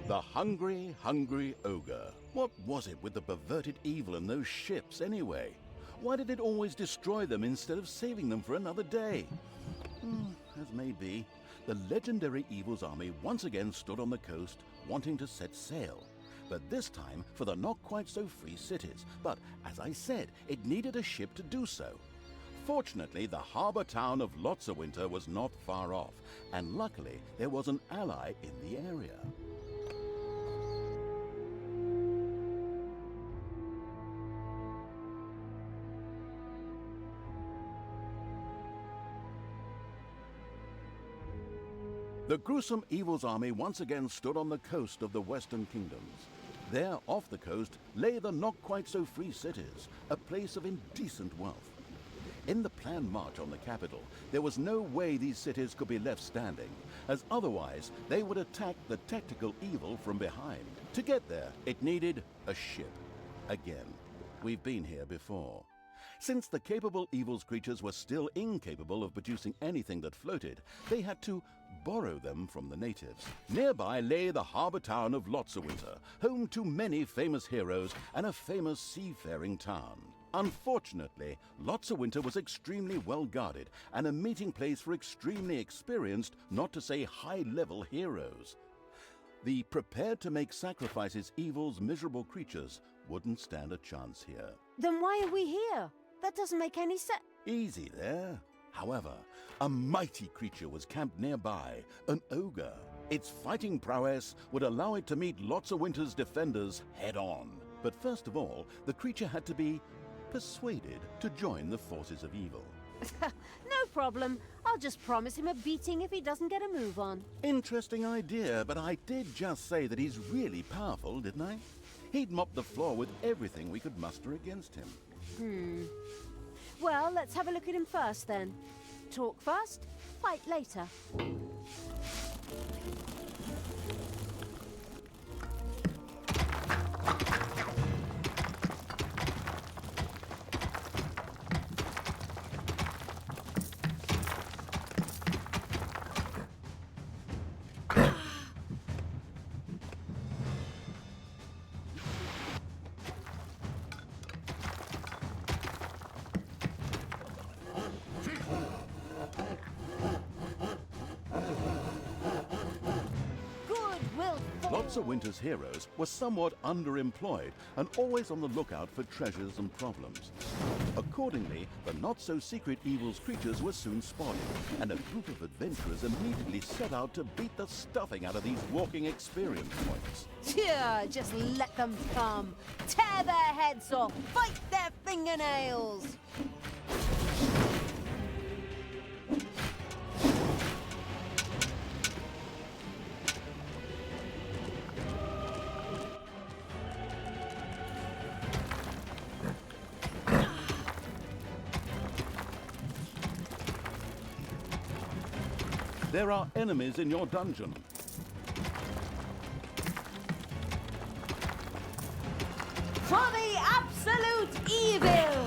The hungry, hungry ogre. What was it with the perverted evil in those ships anyway? Why did it always destroy them instead of saving them for another day? As may be, the legendary evil's army once again stood on the coast, wanting to set sail. But this time for the not-quite-so-free cities. But, as I said, it needed a ship to do so. Fortunately, the harbour town of Lotsawinter was not far off, and luckily there was an ally in the area. The gruesome evil's army once again stood on the coast of the Western Kingdoms. There, off the coast, lay the not-quite-so-free cities, a place of indecent wealth. In the planned march on the capital, there was no way these cities could be left standing, as otherwise they would attack the tactical evil from behind. To get there, it needed a ship. Again, we've been here before. Since the capable evil's creatures were still incapable of producing anything that floated, they had to borrow them from the natives. Nearby lay the harbour town of Lotsawinter, home to many famous heroes and a famous seafaring town. Unfortunately, Lotsawinter was extremely well guarded and a meeting place for extremely experienced, not to say high-level heroes. The prepared-to-make-sacrifices evil's miserable creatures wouldn't stand a chance here. Then why are we here? That doesn't make any sense. Easy there. However, a mighty creature was camped nearby, an ogre. Its fighting prowess would allow it to meet Lotsawinter's defenders head-on. But first of all, the creature had to be persuaded to join the forces of evil. No problem. I'll just promise him a beating if he doesn't get a move on. Interesting idea, but I did just say that he's really powerful, didn't I? He'd mop the floor with everything we could muster against him. Well, let's have a look at him first then. Talk first, fight later. Lotsawinter's heroes were somewhat underemployed and always on the lookout for treasures and problems. Accordingly, the not-so-secret evil's creatures were soon spotted, and a group of adventurers immediately set out to beat the stuffing out of these walking experience points. Yeah, just let them come. Tear their heads off, bite their fingernails. There are enemies in your dungeon. For the absolute evil!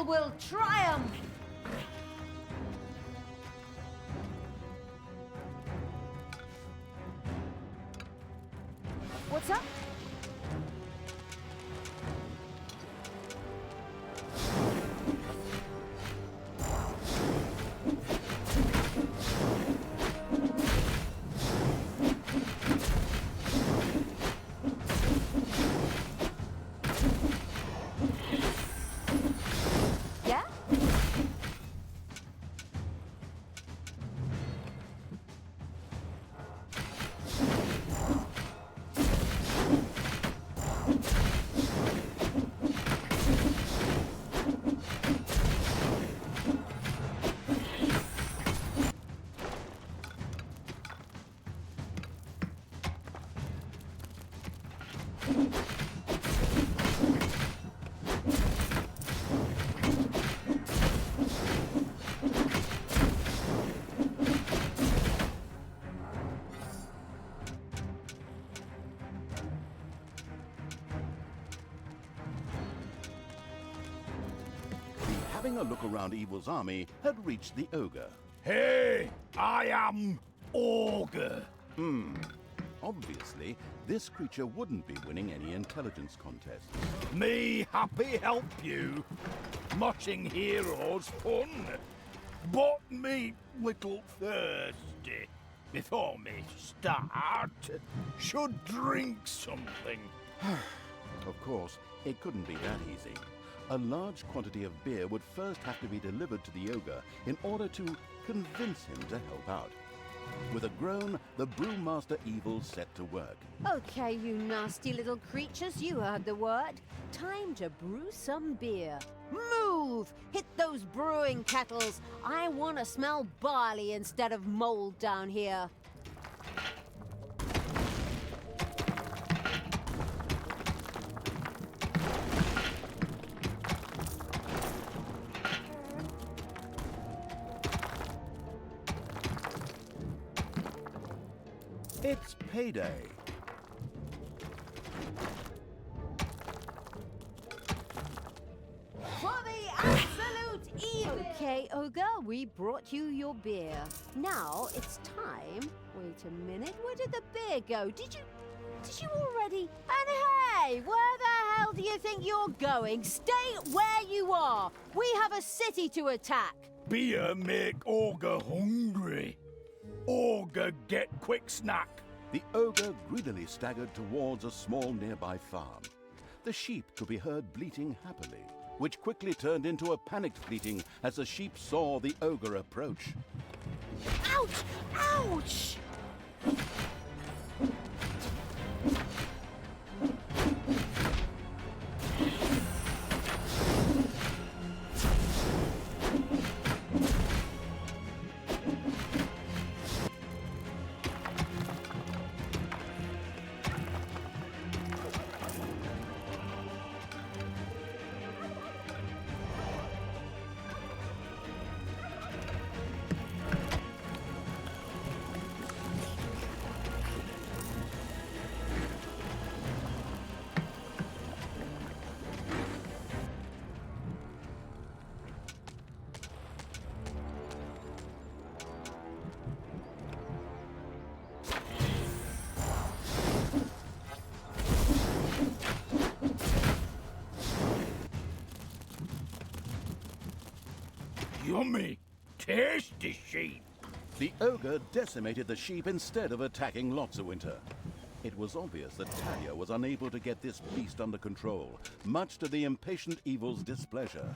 Will triumph! What's up? having a look around Evil's army, had reached the Ogre. Hey, I am Ogre. Obviously, this creature wouldn't be winning any intelligence contest. Me happy help you. Muching heroes fun. But me little thirsty. Before me start, should drink something. Of course, it couldn't be that easy. A large quantity of beer would first have to be delivered to the Ogre in order to convince him to help out. With a groan, the Brewmaster Evil set to work. Okay, you nasty little creatures, you heard the word. Time to brew some beer. Move! Hit those brewing kettles. I want to smell barley instead of mold down here. It's payday. For the absolute evil! Okay, Ogre, we brought you your beer. Now it's time. Wait a minute, where did the beer go? Did you already? And hey, where the hell do you think you're going? Stay where you are. We have a city to attack. Beer make Ogre hungry. Ogre get quick snack. The Ogre greedily staggered towards a small nearby farm. The sheep could be heard bleating happily, which quickly turned into a panicked bleating as the sheep saw the Ogre approach. Ouch! Ouch! Yummy, tasty sheep. The Ogre decimated the sheep instead of attacking Lotsawinter. It was obvious that Talia was unable to get this beast under control, much to the impatient Evil's displeasure.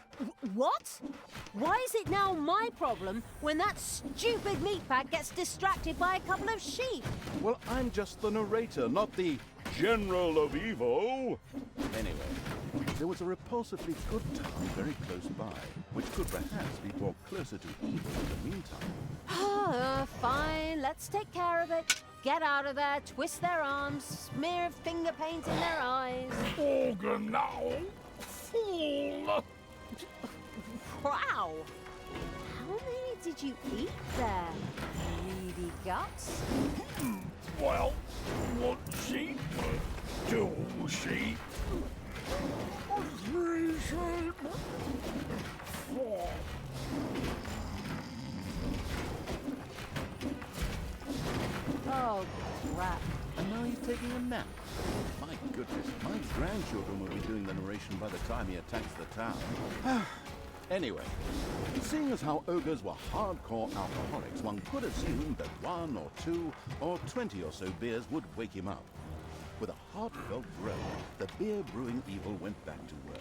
What? Why is it now my problem when that stupid meatbag gets distracted by a couple of sheep? Well, I'm just the narrator, not the General of Evil. Anyway, there was a repulsively good town very close by, which could perhaps be brought closer to Evil in the meantime. Fine, let's take care of it. Get out of there, twist their arms, smear finger paint in their eyes. Ogre now, fool. Wow! How many did you eat there? Greedy guts? Well, 1 sheep, 2 sheep, 3 sheep, 4. Oh, crap. And now he's taking a nap. My goodness, my grandchildren will be doing the narration by the time he attacks the town. Anyway, seeing as how ogres were hardcore alcoholics, one could assume that 1 or 2 or 20 or so beers would wake him up. With a heartfelt groan, the beer brewing evil went back to work.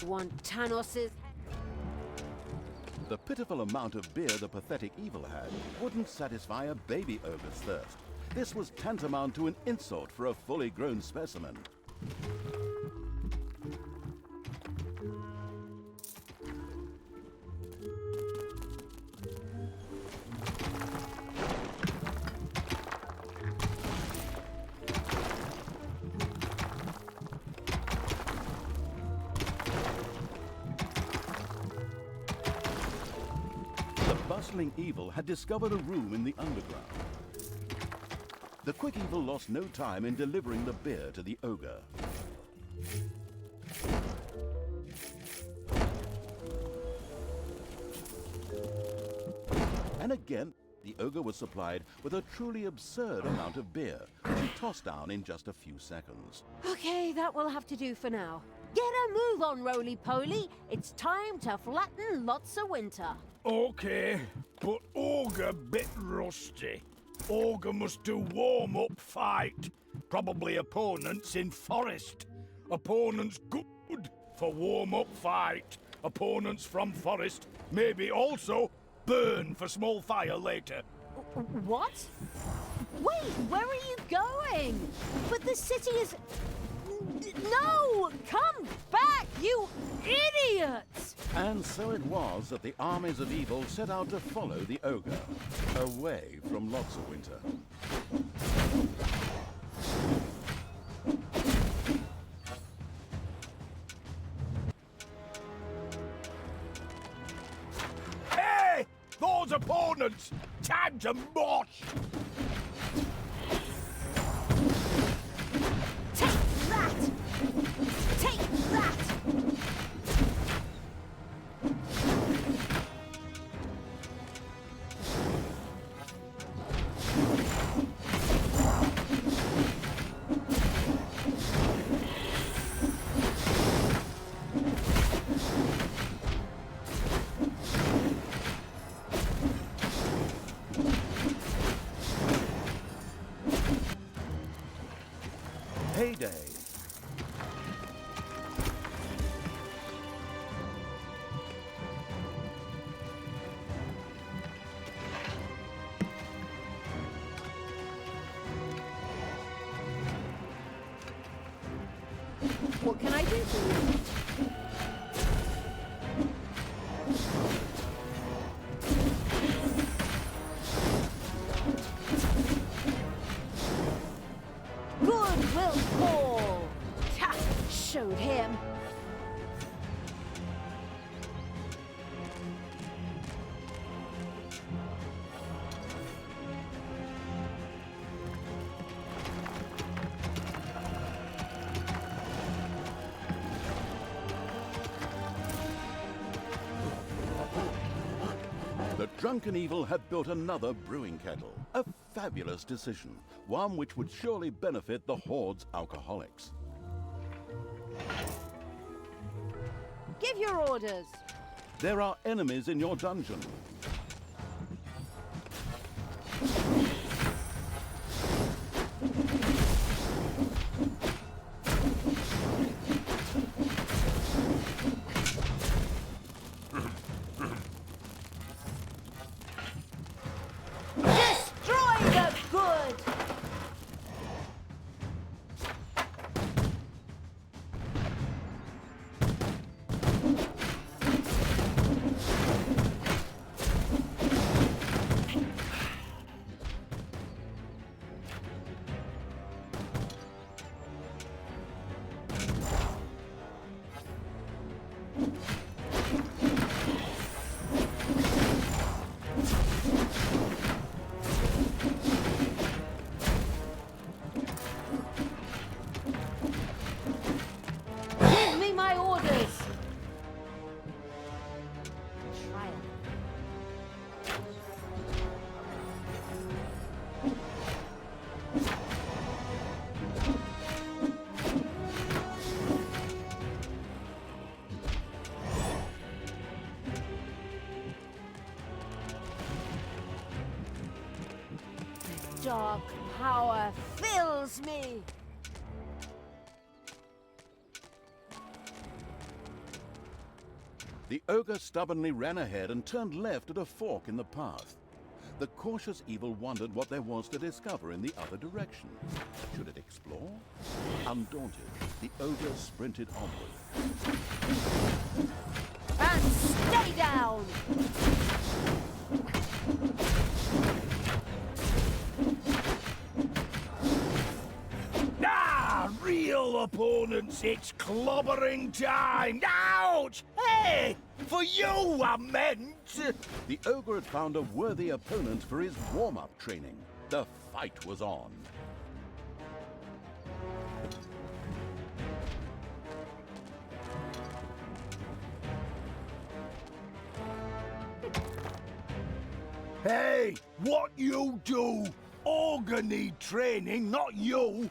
Want Tanos's... The pitiful amount of beer the pathetic evil had wouldn't satisfy a baby ogre's thirst. This was tantamount to an insult for a fully grown specimen. hustling evil had discovered a room in the underground. The quick evil lost no time in delivering the beer to the ogre. And again, the ogre was supplied with a truly absurd amount of beer, which he tossed down in just a few seconds. Okay, that will have to do for now. Get a move on, roly-poly. It's time to flatten lots of winter. Okay, but Ogre bit rusty. Ogre must do warm-up fight. Probably opponents in forest. Opponents good for warm-up fight. Opponents from forest maybe also burn for small fire later. What? Wait, where are you going? But the city is... No! Come back, you idiots! And so it was that the armies of evil set out to follow the ogre, away from lots of winter. Hey! Those opponents! Time to mosh! Take that! Take that! Heyday! What can I do for you? Goodwill Call! Ha! Showed him. The drunken evil had built another brewing kettle. A fabulous decision, one which would surely benefit the Horde's alcoholics. Give your orders. There are enemies in your dungeon. Destroy the good! Give me my orders! Try it. Dark power fills me! The ogre stubbornly ran ahead and turned left at a fork in the path. The cautious evil wondered what there was to discover in the other direction. Should it explore? Undaunted, the ogre sprinted onward. And stay down! Ah! Real opponents, it's clobbering time! Ouch! Hey! For you, I meant! The ogre had found a worthy opponent for his warm-up training. The fight was on. Hey, what you do? Ogre need training, not you.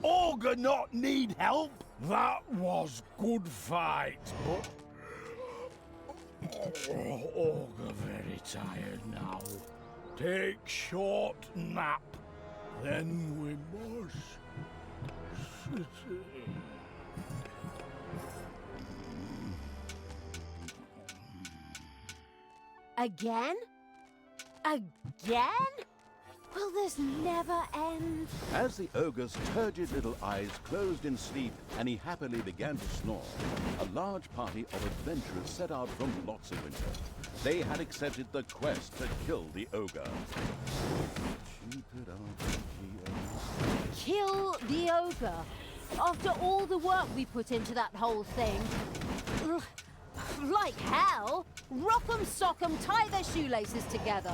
Ogre not need help. That was good fight, but Ogre very tired now. Take short nap, then we must. Again? Again? Will this never end? As the ogre's turgid little eyes closed in sleep and he happily began to snore, a large party of adventurers set out from lots of winter. They had accepted the quest to kill the ogre. Kill the ogre? After all the work we put into that whole thing? Ugh, like hell! Rock 'em, sock 'em, tie their shoelaces together.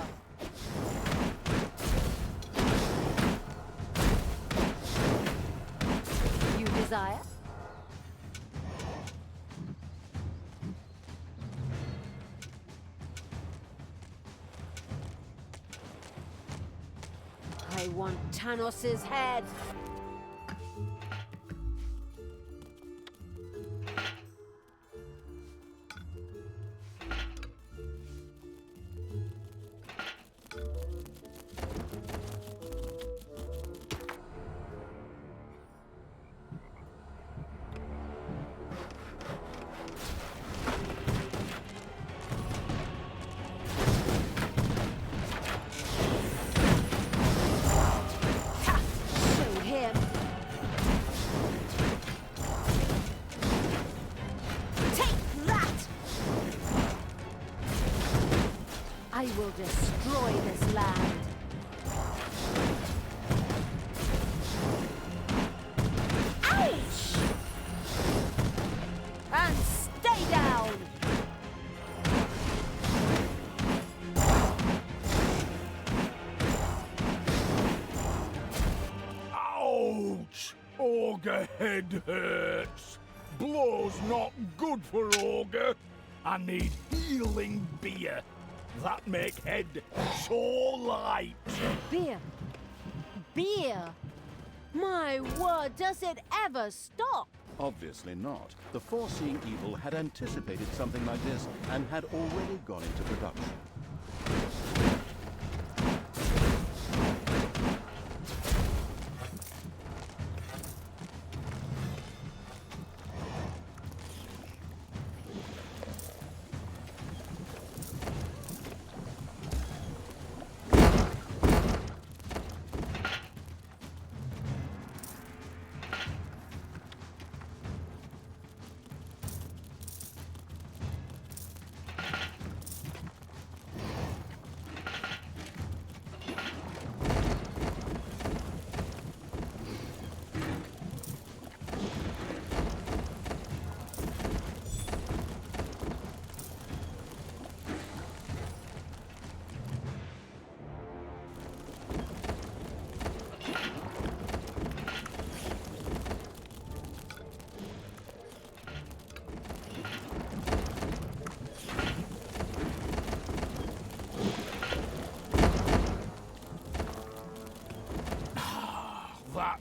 You desire? I want Tanos's head. I will destroy this land. Ouch! And stay down! Ouch! Ogre head hurts. Blow's not good for Ogre. I need healing beer. That make head so light. Beer. Beer. My word, does it ever stop? Obviously not. The foreseeing evil had anticipated something like this and had already gone into production.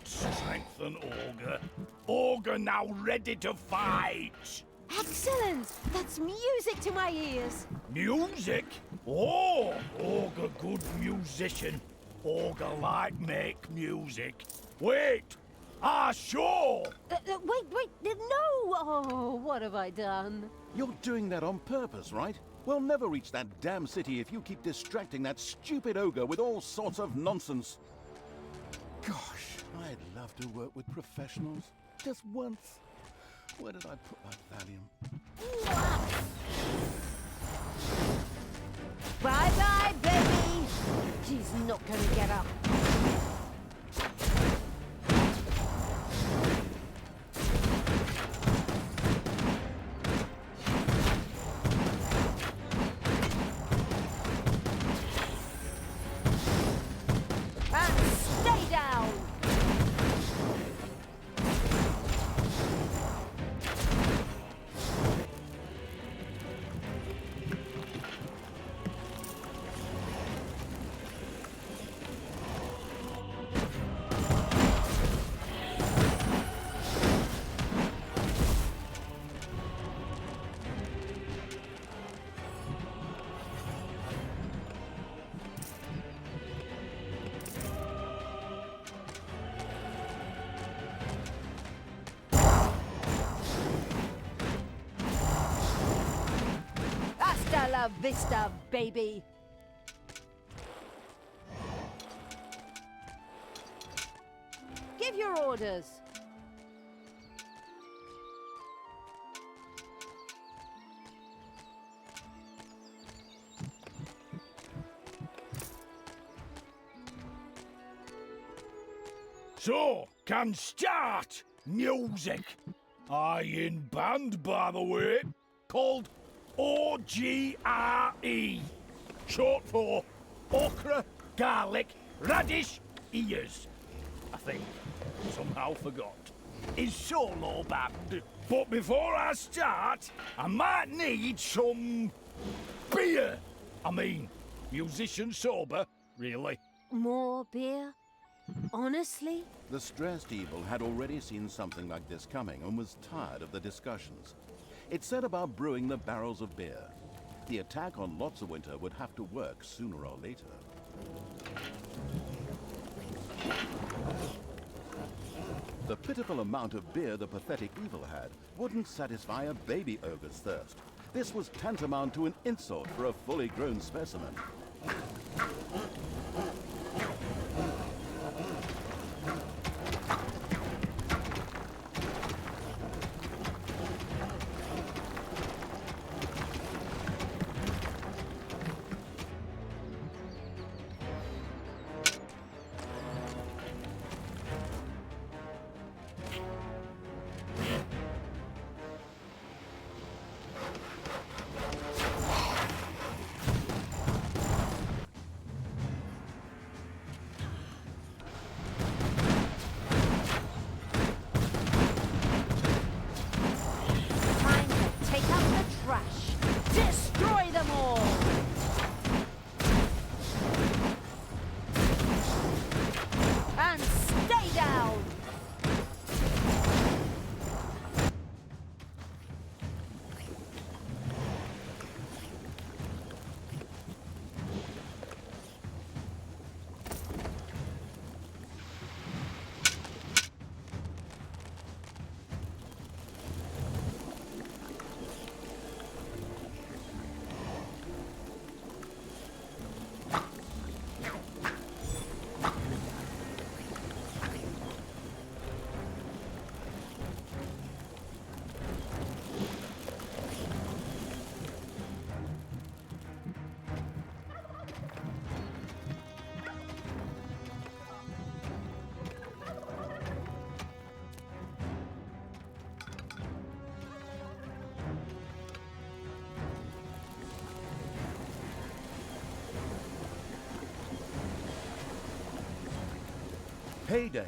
Strengthen Ogre. Ogre now ready to fight. Excellent! That's music to my ears. Music? Oh, Ogre good musician. Ogre like make music. Wait! Sure! Wait, no! Oh, what have I done? You're doing that on purpose, right? We'll never reach that damn city if you keep distracting that stupid ogre with all sorts of nonsense. Gosh, I'd love to work with professionals. Just once. Where did I put my Valium? Bye-bye, baby! She's not gonna get up. Hasta vista, baby! Give your orders. So, can start music. I in band, by the way, called OGRE. Short for Okra, Garlic, Radish, Ears. I think. Somehow forgot. Is solo band. But before I start, I might need some beer. I mean, musician sober, really. More beer? Honestly? The stressed evil had already seen something like this coming and was tired of the discussions. It set about brewing the barrels of beer. The attack on Lotsawinter would have to work sooner or later. The pitiful amount of beer the pathetic evil had wouldn't satisfy a baby ogre's thirst. This was tantamount to an insult for a fully grown specimen. Time to take out the trash. Destroy them all! And stay down! Payday!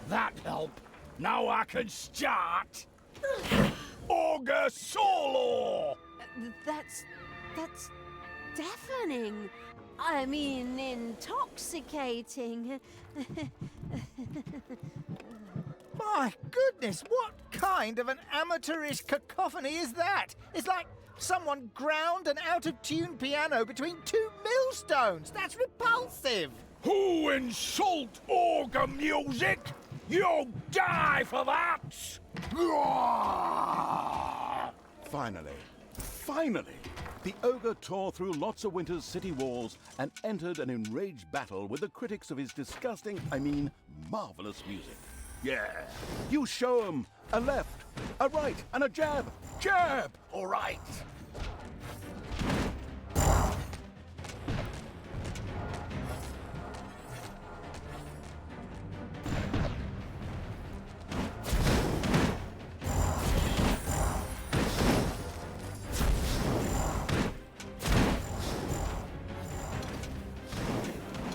That help. Now I can start. Ogre solo! That's deafening. I mean, intoxicating. My goodness, what kind of an amateurish cacophony is that? It's like someone ground an out-of-tune piano between two millstones. That's repulsive. Who insult ogre music? You'll die for that! Finally, the ogre tore through lots of Winter's city walls and entered an enraged battle with the critics of his disgusting, marvelous music. Yeah, you show 'em a left, a right, and a jab. Jab, all right.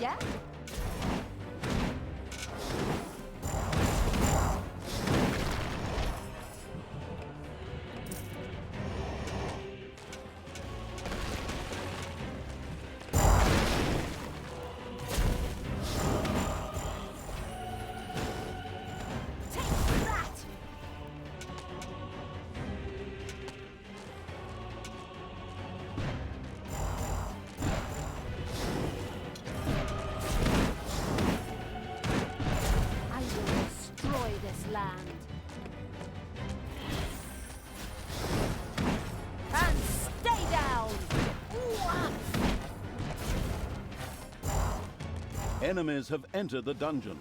Yeah? Take that! I will destroy this land. And stay down! Whack! Enemies have entered the dungeon.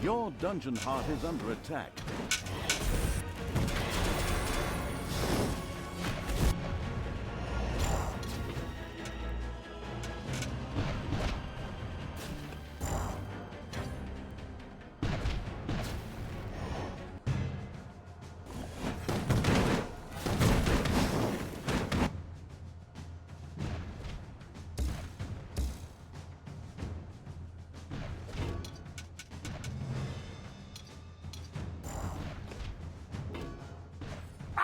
Your dungeon heart is under attack.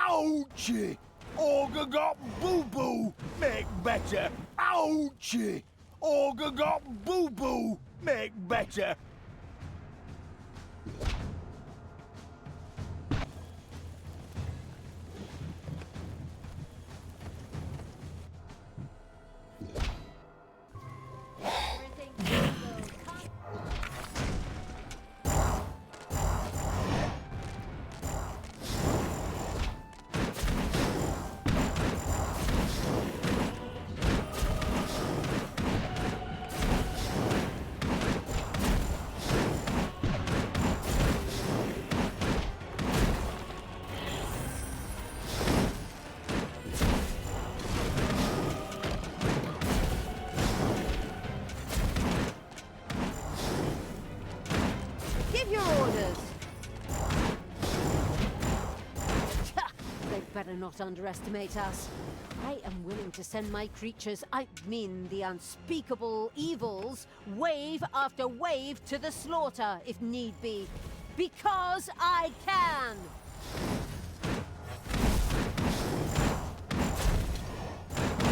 Ouchie! Ogre got boo-boo! Make better! Ouchie! Ogre got boo-boo! Make better! Everything will come. Give your orders. They better not underestimate us. I am willing to send my creatures, I mean the unspeakable evils, wave after wave to the slaughter, if need be. Because I can!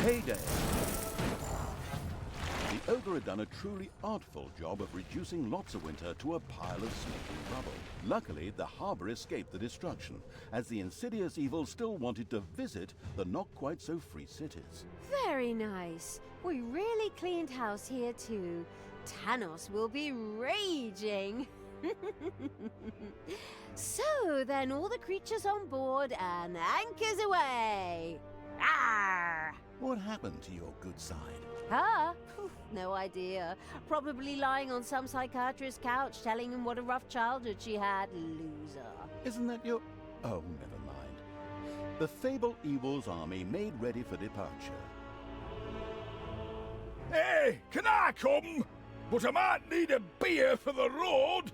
Heyday! The ogre had done a truly artful job of reducing Winter to a pile of smoking rubble. Luckily, the harbor escaped the destruction, as the insidious evil still wanted to visit the not-quite-so-free cities. Very nice. We really cleaned house here too. Tanos will be raging. So then all the creatures on board and anchors away. Arr! What happened to your good side? Huh? No idea. Probably lying on some psychiatrist's couch telling him what a rough childhood she had. Loser. Isn't that your... Oh, never mind. The Fable Evil's army made ready for departure. Hey, can I come? But I might need a beer for the road.